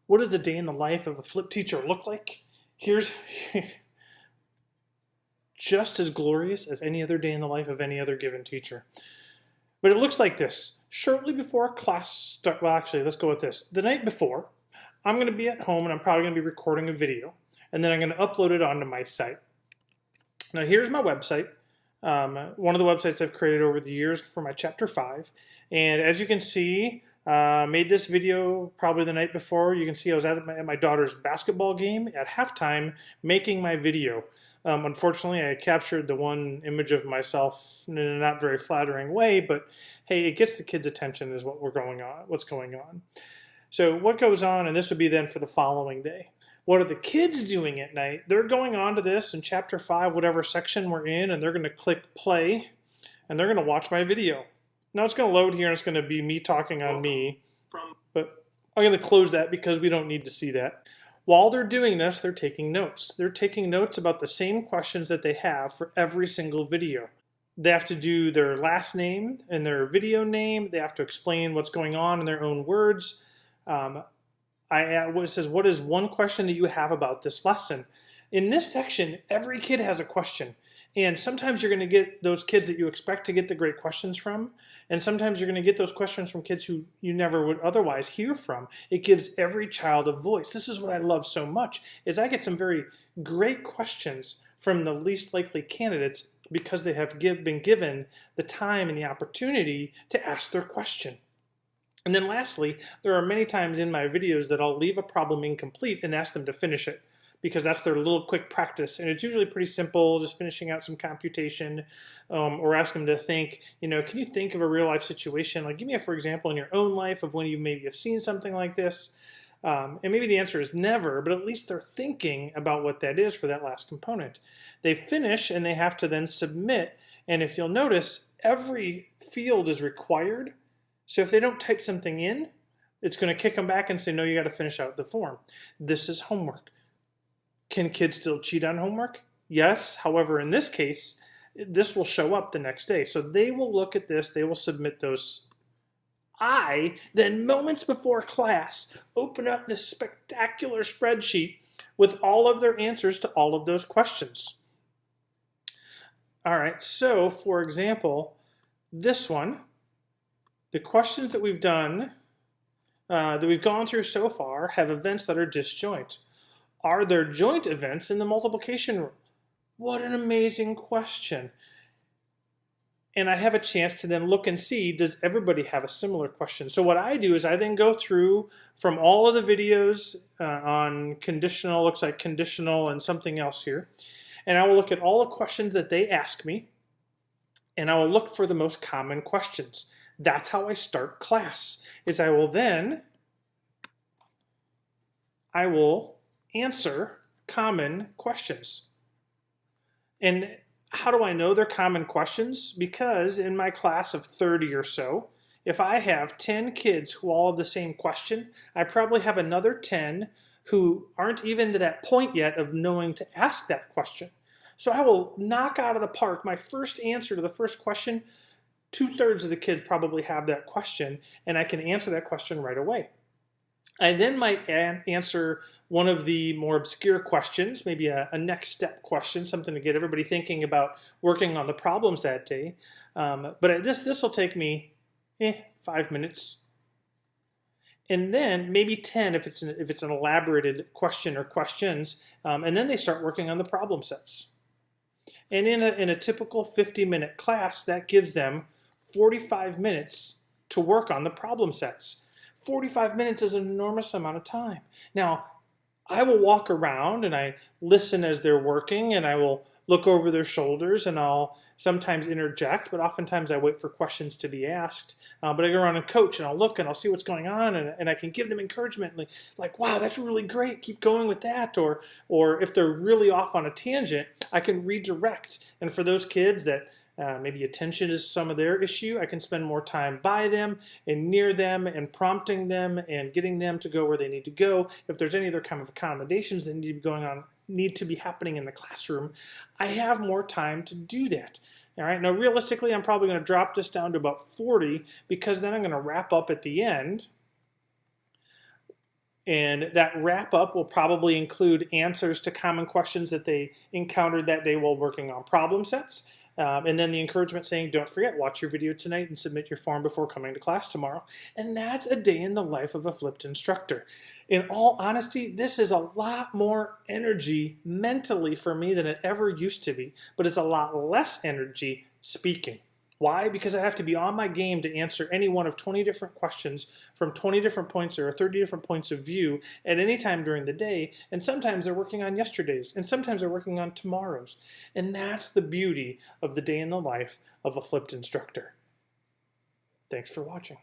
What does a day in the life of a flip teacher look like? Here's just as glorious as any other day in the life of any other given teacher. But it looks like this. Shortly before class start, well, actually, let's go with this. The night before, I'm going to be at home and I'm probably going to be recording a video, and then I'm going to upload it onto my site. Now, here's my website. One of the websites I've created over the years for my Chapter 5. And as you can see, made this video probably the night before. You can see I was at my daughter's basketball game at halftime making my video. Unfortunately, I captured the one image of myself in a not very flattering way, but hey, it gets the kids' attention is what's going on. So what goes on, and this would be then for the following day. What are the kids doing at night? They're going on to this in Chapter 5, whatever section we're in, and they're going to click play, and they're going to watch my video. Now it's going to load here, and it's going to be me talking on me, but I'm going to close that because we don't need to see that. While they're doing this, they're taking notes. They're taking notes about the same questions that they have for every single video. They have to do their last name and their video name. They have to explain what's going on in their own words. It says, what is one question that you have about this lesson? In this section, every kid has a question. And sometimes you're going to get those kids that you expect to get the great questions from. And sometimes you're going to get those questions from kids who you never would otherwise hear from. It gives every child a voice. This is what I love so much, is I get some very great questions from the least likely candidates because they have been given the time and the opportunity to ask their question. And then lastly, there are many times in my videos that I'll leave a problem incomplete and ask them to finish it, because that's their little quick practice. And it's usually pretty simple, just finishing out some computation, or ask them to think, can you think of a real life situation? Like, give me for example in your own life of when you maybe have seen something like this. And maybe the answer is never, but at least they're thinking about what that is for that last component. They finish and they have to then submit. And if you'll notice, every field is required. So if they don't type something in, it's going to kick them back and say, no, you got to finish out the form. This is homework. Can kids still cheat on homework? Yes. However, in this case, this will show up the next day. So they will look at this. They will submit those. I then, moments before class, open up this spectacular spreadsheet with all of their answers to all of those questions. All right. So, for example, this one, the questions that we've done, that we've gone through so far, have events that are disjoint. Are there joint events in the multiplication rule? What an amazing question. And I have a chance to then look and see, does everybody have a similar question? So what I do is I then go through from all of the videos on conditional, looks like conditional and something else here, and I will look at all the questions that they ask me, and I will look for the most common questions. That's how I start class, is I will answer common questions. And how do I know they're common questions? Because in my class of 30 or so, if I have 10 kids who all have the same question, I probably have another 10 who aren't even to that point yet of knowing to ask that question. So I will knock out of the park my first answer to the first question. 2/3 of the kids probably have that question, and I can answer that question right away. I then might answer one of the more obscure questions, maybe a next step question, something to get everybody thinking about working on the problems that day. But this will take me 5 minutes, and then maybe 10 if it's an elaborated question or questions, and then they start working on the problem sets. And in a typical 50-minute class, that gives them 45 minutes to work on the problem sets. 45 minutes is an enormous amount of time. Now, I will walk around and I listen as they're working, and I will look over their shoulders, and I'll sometimes interject, but oftentimes I wait for questions to be asked. But I go around and coach, and I'll look and I'll see what's going on, and I can give them encouragement, like, wow, that's really great, keep going with that. Or if they're really off on a tangent, I can redirect. And for those kids that maybe attention is some of their issue, I can spend more time by them and near them and prompting them and getting them to go where they need to go. If there's any other kind of accommodations that need to be happening in the classroom, I have more time to do that. All right, now realistically, I'm probably going to drop this down to about 40, because then I'm going to wrap up at the end And that wrap up will probably include answers to common questions that they encountered that day while working on problem sets. And then the encouragement saying, don't forget, watch your video tonight and submit your form before coming to class tomorrow. And that's a day in the life of a flipped instructor. In all honesty, this is a lot more energy mentally for me than it ever used to be, but it's a lot less energy speaking. Why? Because I have to be on my game to answer any one of 20 different questions from 20 different points or 30 different points of view at any time during the day. And sometimes they're working on yesterday's, and sometimes they're working on tomorrow's. And that's the beauty of the day in the life of a flipped instructor. Thanks for watching.